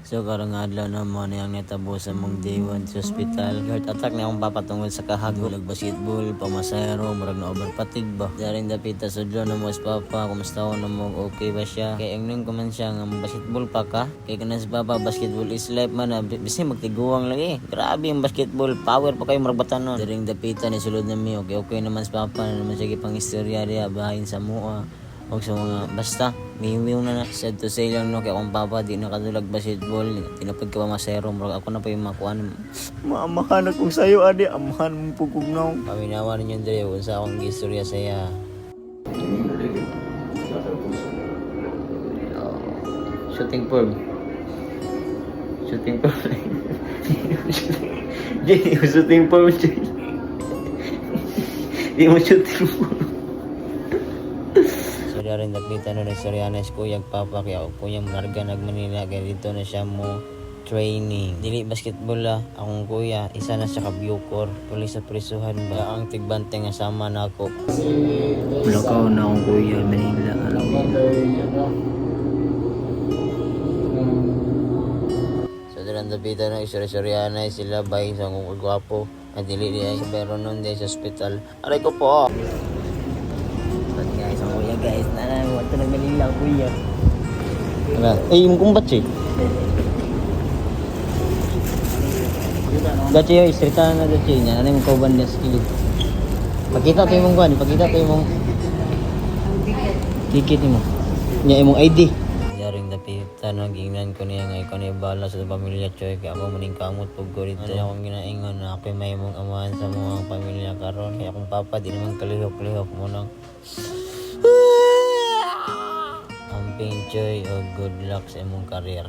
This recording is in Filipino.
So karong adlaw naman yang natabo sa mong day 1 sa hospital. Heart attack na akong papatungod sa kahagol. Basketball, pamasayro, murag na overfatigue ba. Daring dapita sa dlo na mo sa papa, kumusta ko na mo, okay ba siya? Kaya ang ko man siya nga basketball pa ka. Kaya kana sa papa, basketball is life man. Bisi magtiguang lagi. Grabe yung basketball, power pa kayo murag batanon. Daring dapita ni sulod na mi, okay naman sa papa, na naman siya pang istorya diya, bahayin sa mua. Huwag sa mga, basta, miwiw na sad to say lang no, kaya akong papa, di nakadulag basketball, tinapad ka pa masero, murag ako na pa yung makuan. Maamahan akong sayo, adi, amahan mong pugugnaw. Paminawa ninyo dre, kung sa akong gistorya saya. Shooting form. Shooting form. Di mo shooting form, di mo shooting form. So darin nakita na Sorianes kuyang papa kaya kuyang larga nagmanila kaya dito na siya mo training. Dili basketball akong kuya isa na siya ka-Bucor pulis sa prisuhan ba ang tigbante nga sama na ako. Lakaw na akong kuya Manila so darin napita na Sorianes sila bay sa akong gwapo at dili di pero nun di sa hospital aray ko po. Guys, kuya guys, nanawa ito nagmalila kuya. Ano? Yung kumbat Dachi yung istrita na dachi niya. Ano yung kauban niya skillet? Pakita tayo mong kuhan, pakita tayo mong ticket mo. Niya yung ID. Yaring napita no, gingnan ko niya nga ikaw niya bala sa pamilya Choy. Kaya ako maning kamot pag ko rito. Ano akong ginaingon na ako'y may mong amahan sa mga pamilya karon. Kaya akong papa, di naman kalihok-lihok mo nang amping Choy o good luck sa imong career.